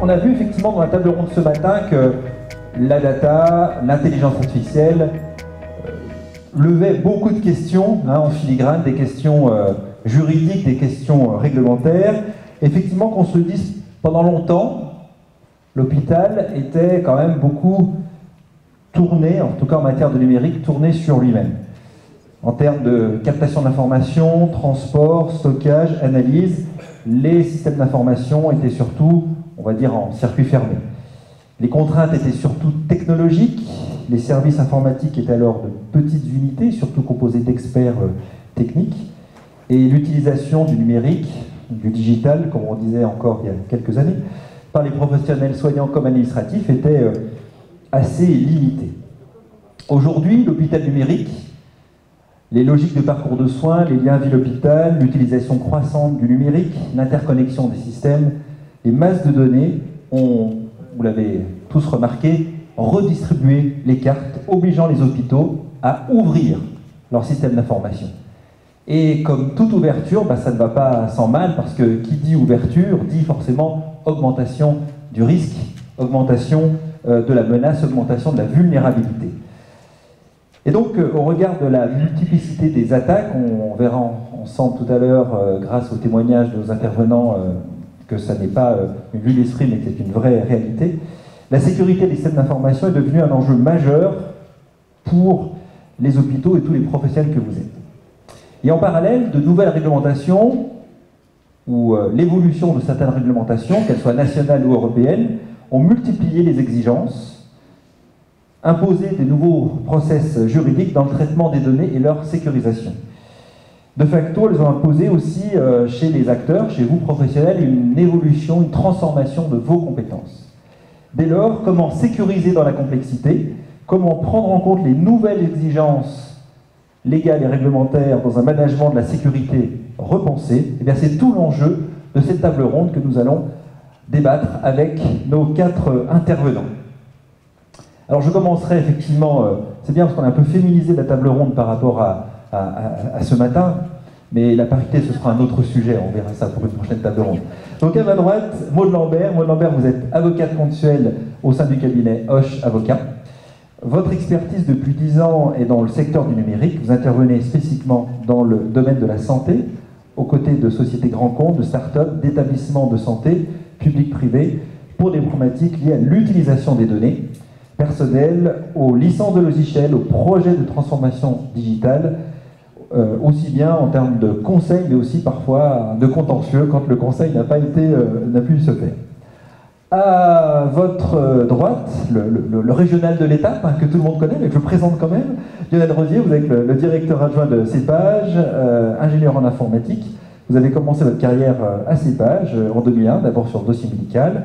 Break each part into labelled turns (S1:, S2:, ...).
S1: on a vu effectivement dans la table ronde ce matin que la data, l'intelligence artificielle levait beaucoup de questions en filigrane, des questions juridiques, des questions réglementaires. Effectivement, qu'on se le dise, pendant longtemps, l'hôpital était quand même beaucoup tourné, en tout cas en matière de numérique, tourné sur lui-même. En termes de captation d'informations, transport, stockage, analyse, les systèmes d'information étaient surtout, on va dire, en circuit fermé. Les contraintes étaient surtout technologiques, les services informatiques étaient alors de petites unités, surtout composées d'experts techniques, et l'utilisation du numérique, du digital, comme on disait encore il y a quelques années, par les professionnels soignants comme administratifs, était assez limitée. Aujourd'hui, l'hôpital numérique, les logiques de parcours de soins, les liens ville-hôpital, l'utilisation croissante du numérique, l'interconnexion des systèmes, les masses de données ont, vous l'avez tous remarqué, redistribué les cartes, obligeant les hôpitaux à ouvrir leur système d'information. Et comme toute ouverture, ça ne va pas sans mal, parce que qui dit ouverture dit forcément augmentation du risque, augmentation de la menace, augmentation de la vulnérabilité. Et donc, au regard de la multiplicité des attaques, on verra ensemble tout à l'heure, grâce au témoignage de nos intervenants, que ça n'est pas une vue d'esprit, mais que c'est une vraie réalité, la sécurité des systèmes d'information est devenue un enjeu majeur pour les hôpitaux et tous les professionnels que vous êtes. Et en parallèle, de nouvelles réglementations, ou l'évolution de certaines réglementations, qu'elles soient nationales ou européennes, ont multiplié les exigences, imposé des nouveaux process juridiques dans le traitement des données et leur sécurisation. De facto, elles ont imposé aussi chez les acteurs, chez vous professionnels, une évolution, une transformation de vos compétences. Dès lors, comment sécuriser dans la complexité, comment prendre en compte les nouvelles exigences légales et réglementaires dans un management de la sécurité repensé, eh bien c'est tout l'enjeu de cette table ronde que nous allons débattre avec nos 4 intervenants. Alors je commencerai effectivement, c'est bien parce qu'on a un peu féminisé la table ronde par rapport à ce matin, mais la parité ce sera un autre sujet, on verra ça pour une prochaine table ronde. Donc à ma droite, Maud Lambert. Maud Lambert, vous êtes avocate consuelle au sein du cabinet Hoche Avocat. Votre expertise depuis 10 ans est dans le secteur du numérique. Vous intervenez spécifiquement dans le domaine de la santé, aux côtés de sociétés grands comptes, de start-up, d'établissements de santé, publics-privés, pour des problématiques liées à l'utilisation des données personnelles, aux licences de logiciels, aux projets de transformation digitale, aussi bien en termes de conseils, mais aussi parfois de contentieux, quand le conseil n'a pu se faire. À votre droite, le régional de l'étape, que tout le monde connaît, mais que je présente quand même, Lionel Rosier, vous êtes le directeur adjoint de CEPAGE, ingénieur en informatique. Vous avez commencé votre carrière à CEPAGE en 2001, d'abord sur le dossier médical.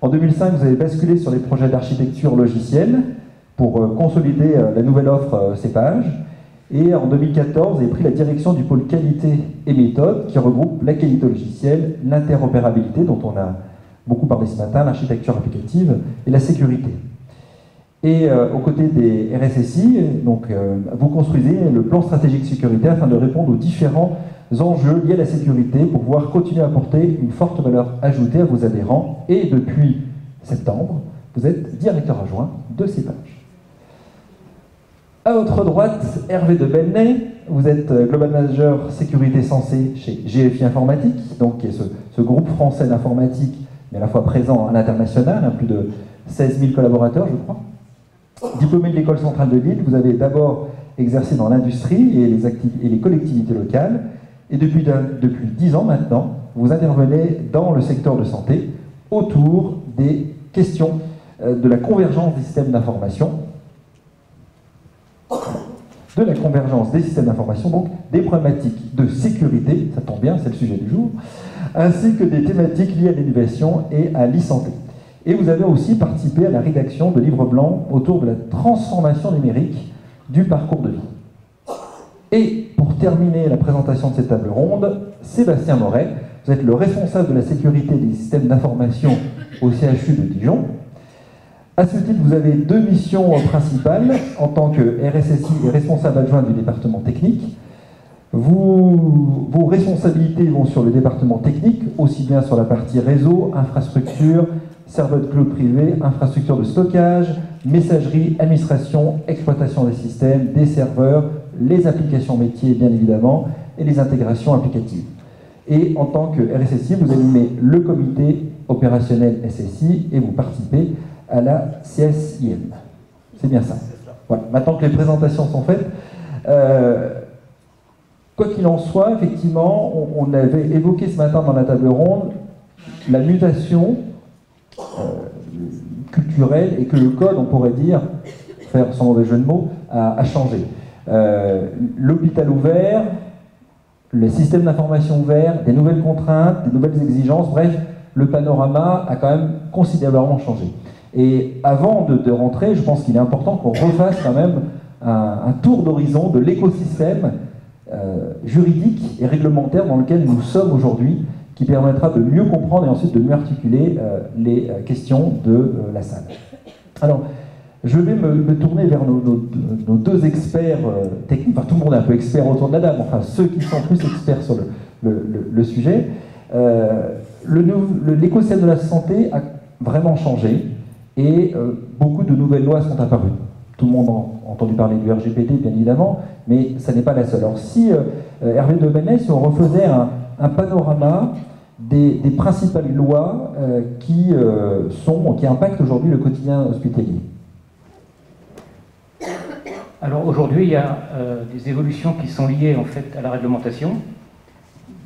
S1: En 2005, vous avez basculé sur les projets d'architecture logicielle pour consolider la nouvelle offre CEPAGE. Et en 2014, vous avez pris la direction du pôle qualité et méthode qui regroupe la qualité logicielle, l'interopérabilité, dont on a beaucoup parlé ce matin, l'architecture applicative et la sécurité. Et aux côtés des RSSI, vous construisez le plan stratégique sécurité afin de répondre aux différents enjeux liés à la sécurité pour pouvoir continuer à apporter une forte valeur ajoutée à vos adhérents. Et depuis septembre, vous êtes directeur adjoint de CEPAGE. À votre droite, Hervé de Belnay, vous êtes Global Manager Sécurité Sensée chez GFI Informatique, donc qui est ce groupe français d'informatique, mais à la fois présent à l'international, plus de 16 000 collaborateurs, je crois. Diplômé de l'École centrale de Lille, vous avez d'abord exercé dans l'industrie et les collectivités locales, et depuis 10 ans maintenant, vous intervenez dans le secteur de santé autour des questions de la convergence des systèmes d'information, donc des problématiques de sécurité, ça tombe bien, c'est le sujet du jour, ainsi que des thématiques liées à l'innovation et à l'e-santé. Et vous avez aussi participé à la rédaction de livres blancs autour de la transformation numérique du parcours de vie. Et pour terminer la présentation de cette table ronde, Sébastien Moret, vous êtes le responsable de la sécurité des systèmes d'information au CHU de Dijon. À ce titre, vous avez 2 missions principales en tant que RSSI et responsable adjoint du département technique. Vos responsabilités vont sur le département technique, aussi bien sur la partie réseau, infrastructure, serveur de cloud privé, infrastructure de stockage, messagerie, administration, exploitation des systèmes, des serveurs, les applications métiers bien évidemment, et les intégrations applicatives. Et en tant que RSSI, vous animez le comité opérationnel SSI et vous participez à la CSIM. C'est bien ça. Voilà. Maintenant que les présentations sont faites, quoi qu'il en soit, effectivement, on avait évoqué ce matin dans la table ronde la mutation culturelle et que le code, on pourrait dire, faire sans mauvais jeu de mots, a changé. L'hôpital ouvert, les systèmes d'information ouverts, des nouvelles contraintes, des nouvelles exigences, bref, le panorama a quand même considérablement changé. Et avant de rentrer, je pense qu'il est important qu'on refasse quand même un tour d'horizon de l'écosystème juridique et réglementaire dans lequel nous sommes aujourd'hui, qui permettra de mieux comprendre et ensuite de mieux articuler les questions de la salle. Alors, je vais me tourner vers nos deux experts techniques. Enfin, tout le monde est un peu expert autour de la dame, enfin, ceux qui sont plus experts sur le sujet. L'écosystème de la santé a vraiment changé et beaucoup de nouvelles lois sont apparues. Tout le monde a entendu parler du RGPD, bien évidemment, mais ça n'est pas la seule. Alors, si Hervé de Benet, si on refaisait un panorama des principales lois qui impactent aujourd'hui le quotidien hospitalier.
S2: Alors aujourd'hui, il y a des évolutions qui sont liées en fait à la réglementation.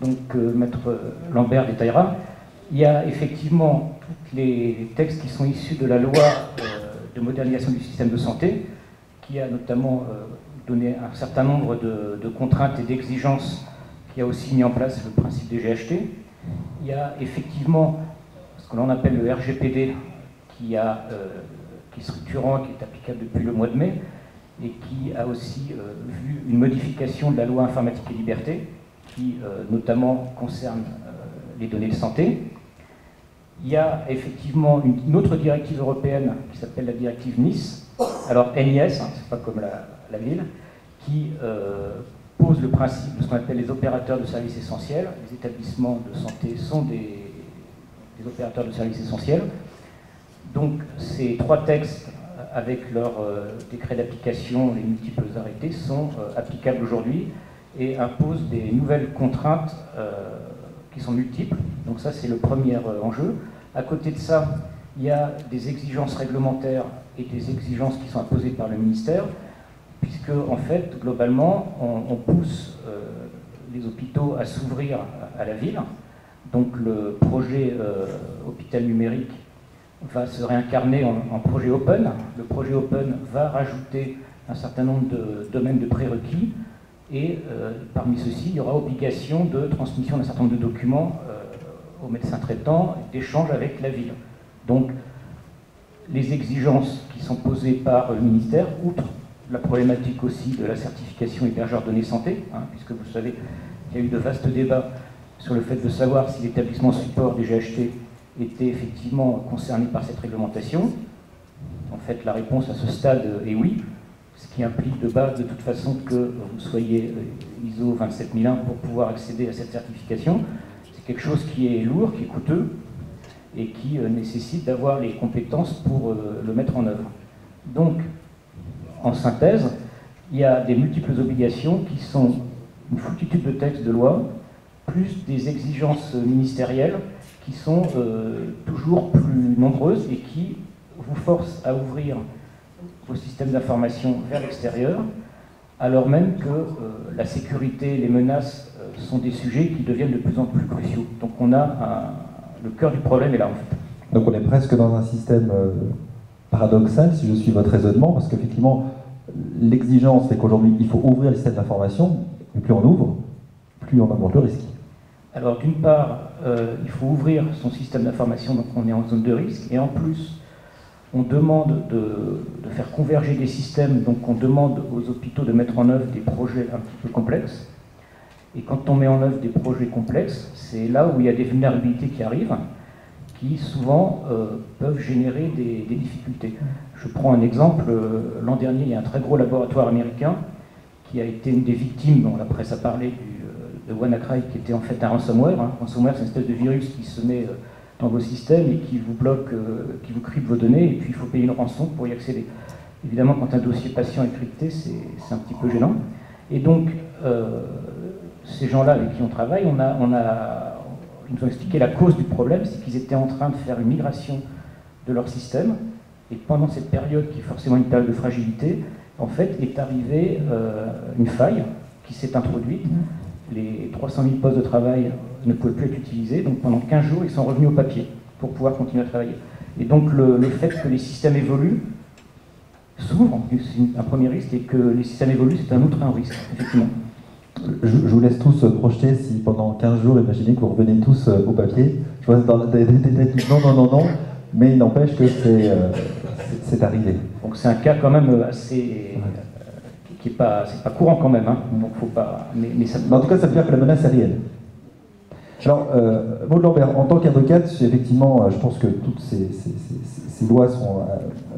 S2: Donc Maître Lambert détaillera. Il y a effectivement tous les textes qui sont issus de la loi de modernisation du système de santé, qui a notamment donné un certain nombre de contraintes et d'exigences, qui a aussi mis en place le principe des GHT. Il y a effectivement ce que l'on appelle le RGPD, qui est structurant, qui est applicable depuis le mois de mai, et qui a aussi vu une modification de la loi informatique et liberté, qui notamment concerne les données de santé. Il y a effectivement une autre directive européenne qui s'appelle la directive Nice, alors NIS, hein, c'est pas comme la ville, qui pose le principe de ce qu'on appelle les opérateurs de services essentiels. Les établissements de santé sont des opérateurs de services essentiels. Donc ces trois textes, avec leurs décrets d'application, les multiples arrêtés, sont applicables aujourd'hui et imposent des nouvelles contraintes qui sont multiples. Donc ça, c'est le premier enjeu. À côté de ça, il y a des exigences réglementaires et des exigences qui sont imposées par le ministère, puisque, en fait, globalement, on pousse les hôpitaux à s'ouvrir à la ville. Donc le projet hôpital numérique va se réincarner en projet open. Le projet open va rajouter un certain nombre de domaines de prérequis et parmi ceux-ci, il y aura obligation de transmission d'un certain nombre de documents aux médecins traitants, d'échange avec la ville. Donc les exigences qui sont posées par le ministère, outre la problématique aussi de la certification hébergeur données santé, hein, puisque vous savez qu'il y a eu de vastes débats sur le fait de savoir si l'établissement support des GHT était effectivement concerné par cette réglementation. En fait, la réponse à ce stade est oui, ce qui implique de base de toute façon que vous soyez ISO 27001 pour pouvoir accéder à cette certification. C'est quelque chose qui est lourd, qui est coûteux et qui nécessite d'avoir les compétences pour le mettre en œuvre. Donc, en synthèse, il y a des multiples obligations qui sont une foultitude de textes de loi, plus des exigences ministérielles qui sont toujours plus nombreuses et qui vous forcent à ouvrir vos systèmes d'information vers l'extérieur, alors même que la sécurité, les menaces sont des sujets qui deviennent de plus en plus cruciaux. Donc on a le cœur du problème est là en fait.
S1: Donc on est presque dans un système paradoxal, si je suis votre raisonnement, parce qu'effectivement, l'exigence fait qu'aujourd'hui, il faut ouvrir les systèmes d'information, et plus on ouvre, plus on augmente le risque.
S2: Alors d'une part, il faut ouvrir son système d'information, donc on est en zone de risque, et en plus, on demande de faire converger des systèmes, donc on demande aux hôpitaux de mettre en œuvre des projets un petit peu complexes. Et quand on met en œuvre des projets complexes, c'est là où il y a des vulnérabilités qui arrivent, qui souvent peuvent générer des difficultés. Je prends un exemple. L'an dernier, il y a un très gros laboratoire américain qui a été une des victimes, dont la presse a parlé, de WannaCry, qui était en fait un ransomware. Ransomware, c'est une espèce de virus qui se met dans vos systèmes et qui vous bloque, qui vous crypte vos données, et puis il faut payer une rançon pour y accéder. Évidemment, quand un dossier patient est crypté, c'est un petit peu gênant. Et donc, ces gens-là avec qui on travaille, ils nous ont expliqué la cause du problème, c'est qu'ils étaient en train de faire une migration de leur système, et pendant cette période, qui est forcément une période de fragilité, en fait, est arrivée une faille qui s'est introduite. Les 300 000 postes de travail ne pouvaient plus être utilisés, donc pendant 15 jours, ils sont revenus au papier pour pouvoir continuer à travailler. Et donc, le fait que les systèmes évoluent s'ouvre, c'est un premier risque, et que les systèmes évoluent, c'est un risque, effectivement.
S1: Je vous laisse tous projeter si pendant 15 jours, imaginez que vous revenez tous au papier. Je vois dans des têtes qui non, mais il n'empêche que c'est arrivé.
S2: Donc c'est un cas quand même assez... qui n'est pas courant quand même, hein. Donc faut pas... Mais
S1: en tout cas, ça veut dire que la menace est réelle. Alors, Maud Lambert, en tant qu'avocate, effectivement, je pense que toutes ces lois sont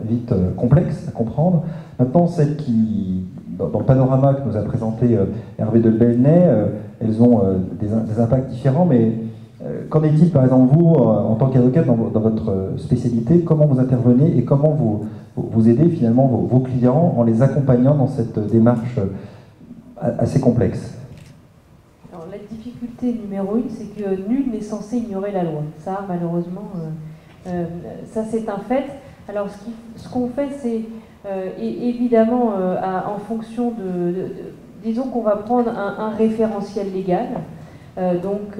S1: vite complexes à comprendre. Maintenant, celles qui, dans le panorama que nous a présenté Hervé Delbennay, elles ont des impacts différents, mais qu'en est-il, par exemple, vous, en tant qu'avocate, dans votre spécialité, comment vous intervenez et comment vous aidez finalement vos clients en les accompagnant dans cette démarche assez complexe?
S3: La difficulté numéro 1, c'est que nul n'est censé ignorer la loi. Ça, malheureusement, ça c'est un fait. Alors, ce qu'on fait, c'est évidemment, en fonction disons qu'on va prendre un référentiel légal, donc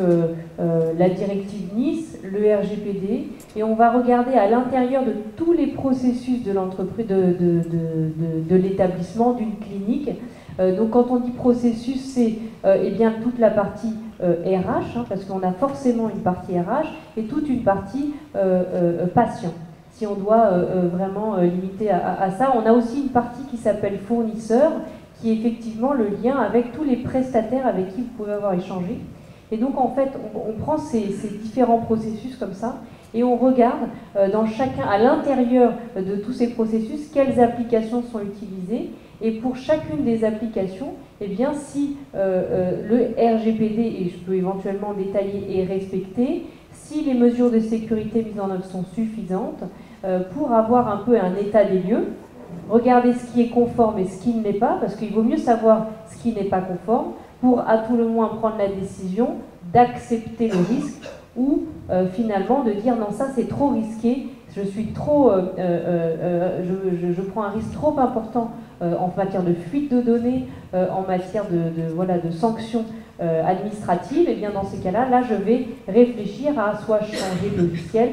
S3: la directive Nice, le RGPD, et on va regarder à l'intérieur de tous les processus de l'entreprise, de l'établissement, d'une clinique. Donc quand on dit processus, c'est eh bien toute la partie RH, parce qu'on a forcément une partie RH et toute une partie patient. Si on doit vraiment limiter à ça, on a aussi une partie qui s'appelle fournisseur, qui est effectivement le lien avec tous les prestataires avec qui vous pouvez avoir échangé. Et donc en fait, on prend ces différents processus comme ça, et on regarde dans chacun, à l'intérieur de tous ces processus, quelles applications sont utilisées. Et pour chacune des applications, eh bien, si le RGPD, et je peux éventuellement détailler, est respecté, si les mesures de sécurité mises en œuvre sont suffisantes, pour avoir un peu un état des lieux, regarder ce qui est conforme et ce qui ne l'est pas, parce qu'il vaut mieux savoir ce qui n'est pas conforme, pour à tout le moins prendre la décision d'accepter le risque, ou finalement de dire non, ça c'est trop risqué, je prends un risque trop important en matière de fuite de données, en matière de sanctions administratives. Et bien dans ces cas-là, je vais réfléchir à soit changer de logiciel,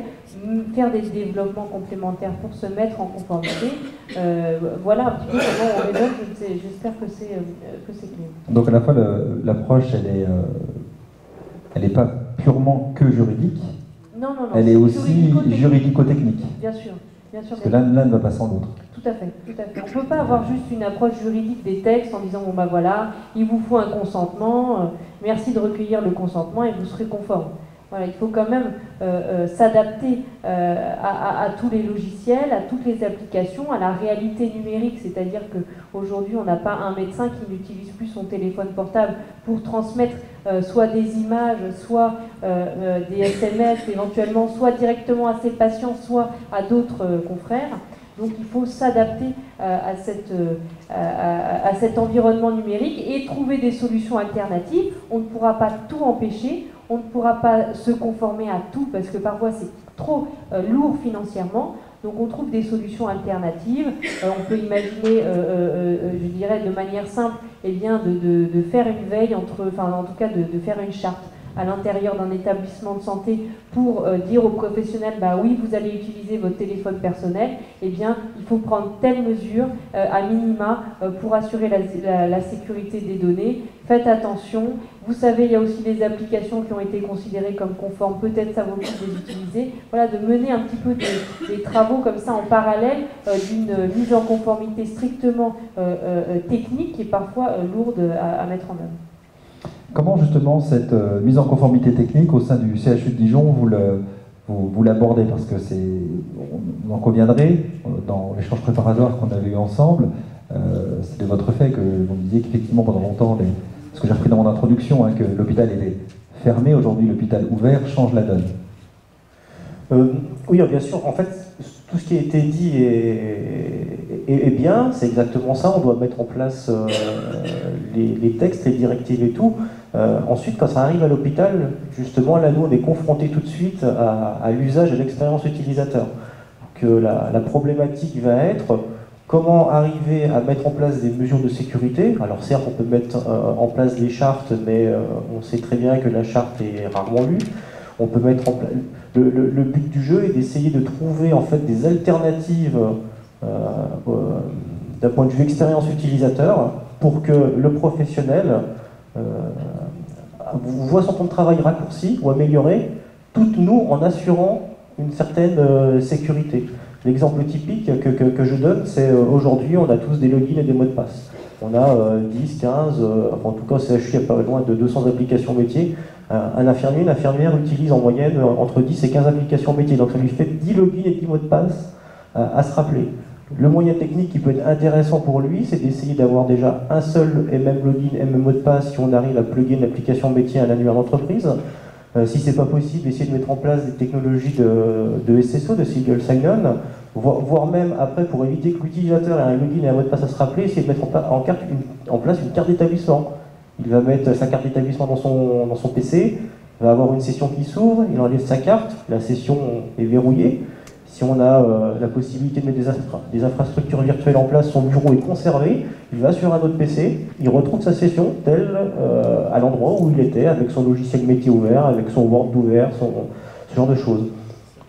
S3: faire des développements complémentaires pour se mettre en conformité. Voilà un petit peu comment on raisonne. J'espère que c'est clair.
S1: Donc à la fois l'approche, elle n'est pas purement que juridique.
S3: Non,
S1: elle est aussi juridico-technique.
S3: Bien sûr.
S1: Parce que l'un ne va pas sans l'autre.
S3: Tout à fait. On ne peut pas avoir juste une approche juridique des textes en disant, bon ben voilà, il vous faut un consentement, merci de recueillir le consentement et vous serez conforme. Voilà, il faut quand même s'adapter à tous les logiciels, à toutes les applications, à la réalité numérique, c'est-à-dire qu'aujourd'hui, on n'a pas un médecin qui n'utilise plus son téléphone portable pour transmettre soit des images, soit des SMS éventuellement, soit directement à ses patients, soit à d'autres confrères. Donc il faut s'adapter à cet environnement numérique et trouver des solutions alternatives. On ne pourra pas tout empêcher, on ne pourra pas se conformer à tout parce que parfois c'est trop lourd financièrement. Donc on trouve des solutions alternatives. On peut imaginer, je dirais de manière simple, eh bien de faire une veille en tout cas de faire une charte à l'intérieur d'un établissement de santé pour dire aux professionnels, bah oui, vous allez utiliser votre téléphone personnel, eh bien, il faut prendre telle mesure à minima pour assurer la sécurité des données. Faites attention. Vous savez, il y a aussi des applications qui ont été considérées comme conformes, peut-être ça vaut le coup de les utiliser. Voilà, de mener un petit peu des travaux comme ça en parallèle d'une mise en conformité strictement technique et parfois lourde à mettre en œuvre.
S1: Comment justement cette mise en conformité technique au sein du CHU de Dijon, vous l'abordez? Parce que vous en conviendrez, dans l'échange préparatoire qu'on avait eu ensemble, c'est de votre fait que vous me disiez qu'effectivement pendant longtemps, ce que j'ai repris dans mon introduction, que l'hôpital était fermé, aujourd'hui l'hôpital ouvert change la donne.
S4: Oui, bien sûr. En fait, tout ce qui a été dit est bien, c'est exactement ça. On doit mettre en place les textes, les directives et tout. Ensuite, quand ça arrive à l'hôpital, justement, là, nous, on est confrontés tout de suite à l'usage et l'expérience utilisateur. Que la problématique va être comment arriver à mettre en place des mesures de sécurité. Alors certes, on peut mettre en place des chartes, mais on sait très bien que la charte est rarement lue. On peut mettre en place... Le but du jeu est d'essayer de trouver en fait des alternatives d'un point de vue expérience utilisateur pour que le professionnel voit son temps de travail raccourci ou amélioré, toutes nous en assurant une certaine sécurité. L'exemple typique que je donne, c'est aujourd'hui, on a tous des logins et des mots de passe. On a 10, 15, en tout cas au CHU, il n'y a pas loin de 200 applications métiers. Un infirmier, une infirmière utilise en moyenne entre 10 et 15 applications métiers. Donc ça lui fait 10 logins et 10 mots de passe à se rappeler. Le moyen technique qui peut être intéressant pour lui, c'est d'essayer d'avoir déjà un seul et même login et même mot de passe si on arrive à plugger une application métier à un annuaire d'entreprise. Si c'est pas possible, essayer de mettre en place des technologies de SSO, de Single Sign-On, voire même après, pour éviter que l'utilisateur ait un login et un mot de passe à se rappeler, essayer de mettre en place une carte d'établissement. Il va mettre sa carte d'établissement dans son PC, il va avoir une session qui s'ouvre, il enlève sa carte, la session est verrouillée. Si on a la possibilité de mettre des infrastructures virtuelles en place, son bureau est conservé, il va sur un autre PC, il retrouve sa session telle à l'endroit où il était, avec son logiciel métier ouvert, avec son Word ouvert, ce genre de choses.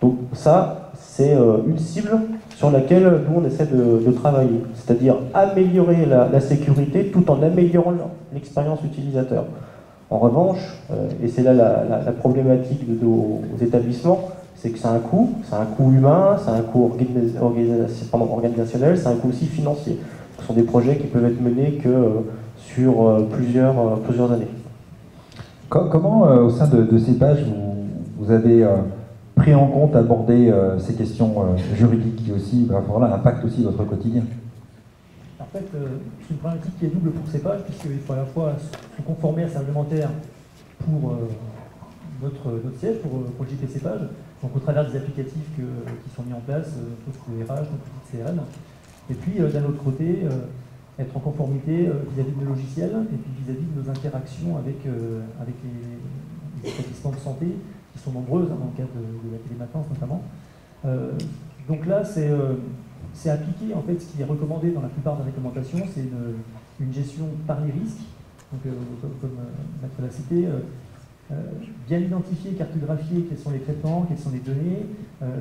S4: Donc ça, c'est une cible sur laquelle nous on essaie de travailler, c'est-à-dire améliorer la sécurité tout en améliorant l'expérience utilisateur. En revanche, et c'est là la problématique de nos établissements, c'est que c'est un coût humain, c'est un coût organisationnel, c'est un coût aussi financier. Ce sont des projets qui peuvent être menés que sur plusieurs années.
S1: Comment, au sein de CEPAGE, vous avez pris en compte, abordé ces questions juridiques qui aussi impactent aussi votre quotidien?
S5: En fait, c'est une problématique qui est double pour CEPAGE, puisqu'il faut à la fois se conformer à ces réglementaires pour notre siège, pour le JP CEPAGE, donc au travers des applicatifs qui sont mis en place, notre RH, notre petite CRM, et puis d'un autre côté, être en conformité vis-à-vis de nos logiciels, et puis vis-à-vis de nos interactions avec les établissements de santé, qui sont nombreuses dans le cadre de la télématinence notamment. Donc là, c'est appliqué, en fait, ce qui est recommandé dans la plupart des réglementations, c'est une gestion par les risques, donc comme Maître l'a cité, bien identifier, cartographier quels sont les traitements, quelles sont les données,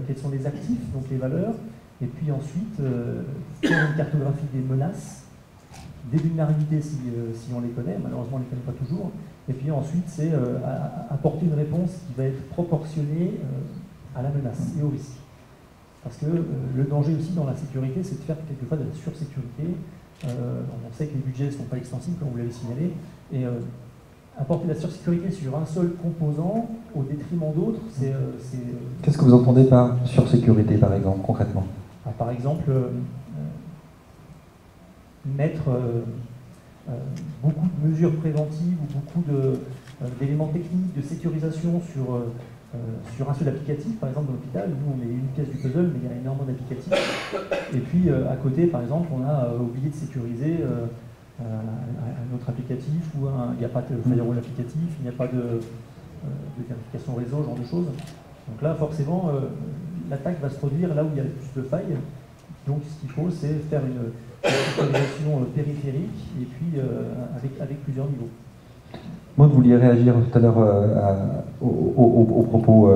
S5: quels sont les actifs, donc les valeurs, et puis ensuite faire une cartographie des menaces, des vulnérabilités si on les connaît, malheureusement on ne les connaît pas toujours, et puis ensuite c'est apporter une réponse qui va être proportionnée à la menace et au risque. Parce que le danger aussi dans la sécurité, c'est de faire quelquefois de la sursécurité. On sait que les budgets ne sont pas extensibles, comme vous l'avez signalé, et apporter la sursécurité sur un seul composant au détriment d'autres, c'est...
S1: Qu'est-ce que vous entendez par sursécurité, par exemple, concrètement?
S5: Par exemple, mettre beaucoup de mesures préventives ou beaucoup d'éléments techniques de sécurisation sur un seul applicatif. Par exemple, dans l'hôpital, nous, on est une pièce du puzzle, mais il y a énormément d'applicatifs. Et puis, à côté, par exemple, on a oublié de sécuriser un autre applicatif où il n'y a pas de firewall applicatif, il n'y a pas de vérification réseau, ce genre de choses. Donc là, forcément, l'attaque va se produire là où il y a le plus de failles. Donc ce qu'il faut, c'est faire une sécurisation périphérique et puis avec plusieurs niveaux.
S1: Maud, vous vouliez réagir tout à l'heure au propos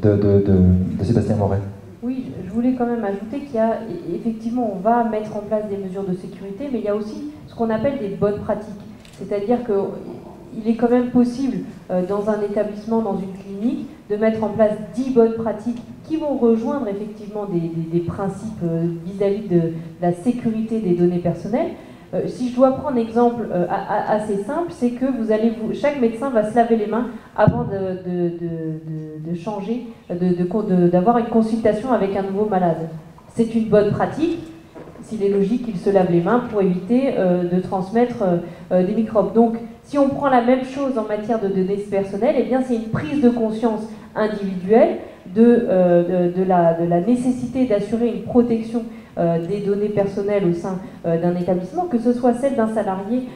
S1: de Sébastien Moret?
S3: Oui, je voulais quand même ajouter qu'il y a, effectivement, on va mettre en place des mesures de sécurité, mais il y a aussi ce qu'on appelle des bonnes pratiques. C'est-à-dire qu'il est quand même possible, dans un établissement, dans une clinique, de mettre en place 10 bonnes pratiques qui vont rejoindre effectivement des principes vis-à-vis de la sécurité des données personnelles. Si je dois prendre un exemple assez simple, c'est que chaque médecin va se laver les mains avant de changer, d'avoir une consultation avec un nouveau malade. C'est une bonne pratique, s'il est logique qu'il se lave les mains pour éviter de transmettre des microbes. Donc, si on prend la même chose en matière de données personnelles, eh bien c'est une prise de conscience individuelle de la nécessité d'assurer une protection des données personnelles au sein d'un établissement, que ce soit celle d'un salarié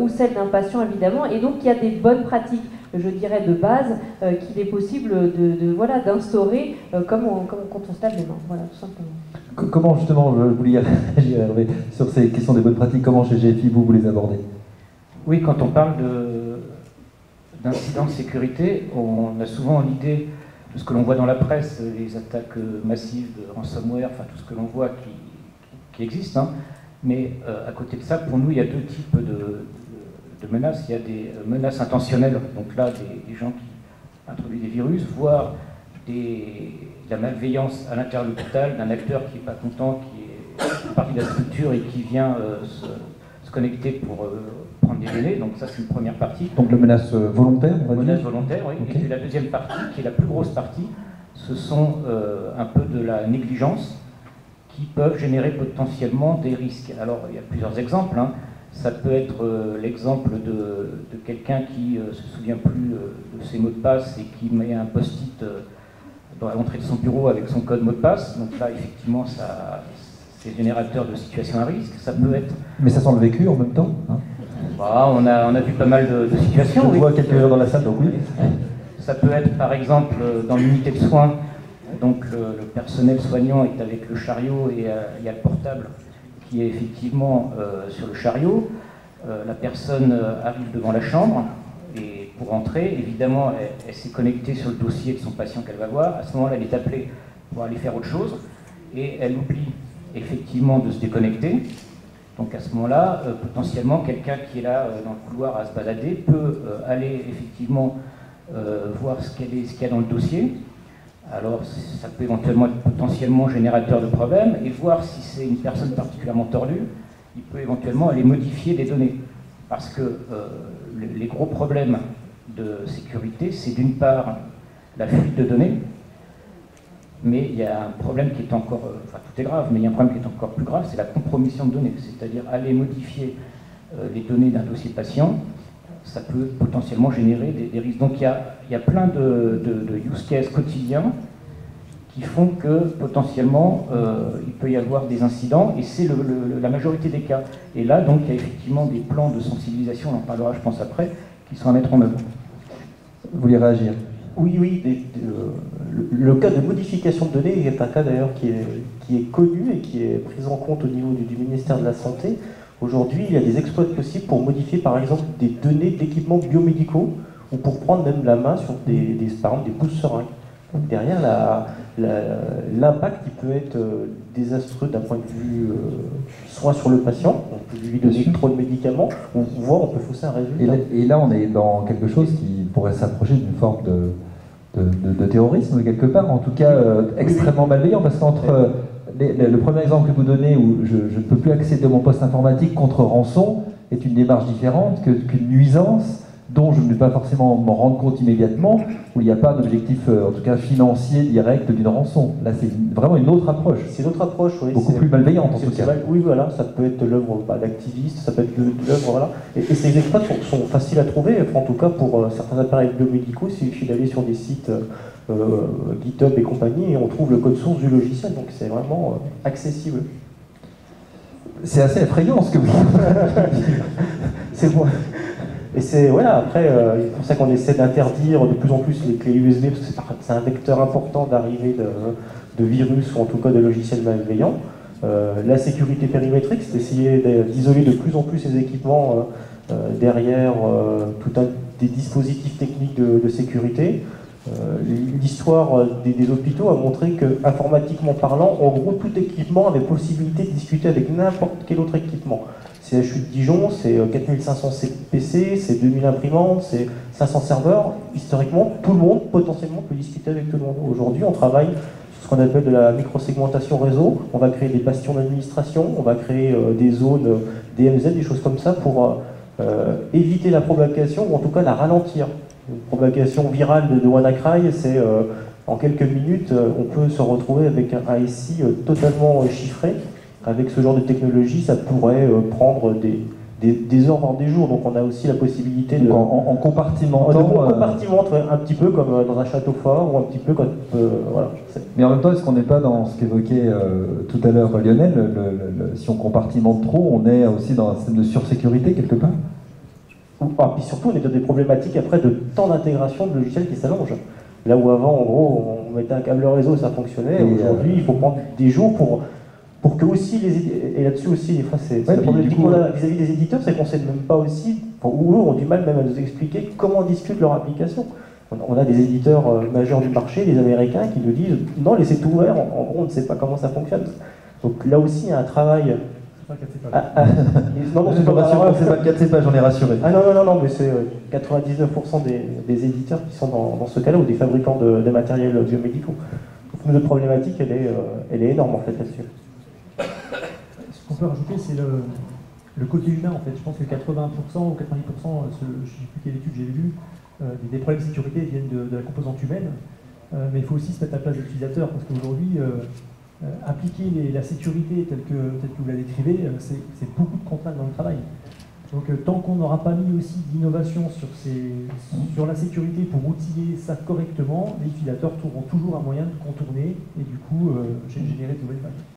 S3: ou celle d'un patient évidemment, et donc il y a des bonnes pratiques, je dirais de base, qu'il est possible voilà, d'instaurer quand on se lave les mains, voilà, tout simplement.
S1: Comment justement, je voulais réagir Hervé, sur ces questions des bonnes pratiques, comment chez GFI vous les abordez?
S2: Oui, quand on parle d'incidents de sécurité, on a souvent l'idée de ce que l'on voit dans la presse, les attaques massives de ransomware, enfin tout ce que l'on voit qui existe. Hein. Mais à côté de ça, pour nous, il y a deux types de menaces. Il y a des menaces intentionnelles, donc là, des gens qui introduisent des virus, voire de la malveillance à l'intérieur de l'hôpital, d'un acteur qui n'est pas content, qui est partie de la structure et qui vient se connecter pour prendre des données. Donc ça, c'est une première partie.
S1: Donc la menace volontaire, on va dire.
S2: Menace volontaire, oui. Okay. Et puis la deuxième partie, qui est la plus grosse partie, ce sont un peu de la négligence qui peuvent générer potentiellement des risques. Alors, il y a plusieurs exemples. Hein. Ça peut être l'exemple de quelqu'un qui ne se souvient plus de ses mots de passe et qui met un post-it dans l'entrée de son bureau avec son code mot de passe. Donc là, effectivement, c'est générateur de situations à risque. Ça peut être...
S1: Mais ça sent le vécu en même temps, hein.
S2: Bah, on a vu pas mal de situations.
S1: Je vois quelques-uns dans la salle, donc oui.
S2: Ça peut être par exemple dans l'unité de soins, donc le personnel soignant est avec le chariot et il y a le portable qui est effectivement sur le chariot. La personne arrive devant la chambre et pour entrer, évidemment, elle s'est connectée sur le dossier de son patient qu'elle va voir. À ce moment-là, elle est appelée pour aller faire autre chose et elle oublie effectivement de se déconnecter. Donc à ce moment-là, potentiellement, quelqu'un qui est là dans le couloir à se balader peut aller effectivement voir ce qu'il y a dans le dossier. Alors ça peut éventuellement être potentiellement générateur de problèmes, et voir si c'est une personne particulièrement tordue, il peut éventuellement aller modifier des données. Parce que les gros problèmes de sécurité, c'est d'une part la fuite de données, mais il y a un problème qui est encore, enfin tout est grave, mais il y a un problème qui est encore plus grave, c'est la compromission de données, c'est-à-dire aller modifier les données d'un dossier patient, ça peut potentiellement générer des risques. Donc il y a plein de use cases quotidiens qui font que potentiellement il peut y avoir des incidents, et c'est la majorité des cas. Et là, donc, il y a effectivement des plans de sensibilisation, on en parlera je pense après, qui sont à mettre en œuvre.
S1: Vous voulez réagir?
S4: Oui, le cas de modification de données est un cas d'ailleurs qui est connu et qui est pris en compte au niveau du ministère de la Santé. Aujourd'hui, il y a des exploits possibles pour modifier par exemple des données d'équipements biomédicaux ou pour prendre même la main sur par exemple des pouces seringues. Donc derrière, l'impact il peut être désastreux d'un point de vue soin sur le patient, on peut lui donner trop de médicaments, ou voire on peut fausser un résultat. Et
S1: là, on est dans quelque chose qui pourrait s'approcher d'une forme de terrorisme quelque part, en tout cas extrêmement malveillant, parce qu'entre le premier exemple que vous donnez, où je ne peux plus accéder à mon poste informatique contre rançon, est une démarche différente qu'une nuisance dont je ne vais pas forcément m'en rendre compte immédiatement, où il n'y a pas d'objectif, en tout cas financier direct d'une rançon. Là, c'est vraiment une autre approche.
S4: C'est une autre approche, oui.
S1: Beaucoup plus malveillante, en tout cas.
S4: Oui, voilà, ça peut être l'œuvre d'activistes, ça peut être l'œuvre, voilà. Et ces exploits sont faciles à trouver, en tout cas pour certains appareils biomédicaux, il suffit d'aller sur des sites GitHub et compagnie, et on trouve le code source du logiciel, donc c'est vraiment accessible.
S1: C'est assez effrayant ce que vous dites.
S4: C'est bon. Et c'est, voilà, après, c'est pour ça qu'on essaie d'interdire de plus en plus les clés USB, parce que c'est un vecteur important d'arrivée de virus, ou en tout cas de logiciels malveillants. La sécurité périmétrique, c'est d'essayer d'isoler de plus en plus ces équipements derrière des dispositifs techniques de sécurité. L'histoire des hôpitaux a montré que, informatiquement parlant, en gros, tout équipement avait possibilité de discuter avec n'importe quel autre équipement. CHU de Dijon, c'est 4500 PC, c'est 2000 imprimantes, c'est 500 serveurs. Historiquement, tout le monde, potentiellement, peut discuter avec tout le monde. Aujourd'hui, on travaille sur ce qu'on appelle de la microsegmentation réseau. On va créer des bastions d'administration, on va créer des zones DMZ, des choses comme ça, pour éviter la propagation, ou en tout cas la ralentir. Une propagation virale de WannaCry, c'est en quelques minutes, on peut se retrouver avec un ASI totalement chiffré. Avec ce genre de technologie, ça pourrait prendre des heures, voire des jours. Donc on a aussi la possibilité de...
S1: En compartimentant...
S4: On compartimente un petit peu comme dans un château fort, ou un petit peu comme... voilà.
S1: Mais en même temps, est-ce qu'on n'est pas dans ce qu'évoquait tout à l'heure Lionel, si on compartimente trop, on est aussi dans un système de sursécurité quelque part?
S4: Puis surtout, on est dans des problématiques après de temps d'intégration de logiciels qui s'allongent. Là où avant, en gros, on mettait un câble réseau, ça fonctionnait. Aujourd'hui, il faut prendre des jours pour que aussi et là-dessus aussi, c'est la problématique qu'on a vis-à-vis des éditeurs, c'est qu'on ne sait même pas aussi, ou eux ont du mal même à nous expliquer comment discutent leur application. On a des éditeurs majeurs du marché, les Américains, qui nous disent non, laissez tout ouvert, en gros, on ne sait pas comment ça fonctionne. Donc là aussi, il y a un travail.
S1: Non, c'est pas le cas de CEPA, j'en ai rassuré.
S4: Ah non, mais c'est 99% des éditeurs qui sont dans ce cas-là, ou des fabricants de matériels biomédicaux. Donc notre problématique, elle est énorme en fait là-dessus.
S5: Ce qu'on peut rajouter, c'est le côté humain en fait. Je pense que 80% ou 90%, je ne sais plus quelle étude j'ai vue, des problèmes de sécurité viennent de la composante humaine. Mais il faut aussi se mettre à la place de l'utilisateur, parce qu'aujourd'hui, appliquer la sécurité telle que vous la décrivez, c'est beaucoup de contraintes dans le travail. Donc tant qu'on n'aura pas mis aussi d'innovation sur la sécurité pour outiller ça correctement, les utilisateurs trouveront toujours un moyen de contourner et du coup générer de nouvelles failles.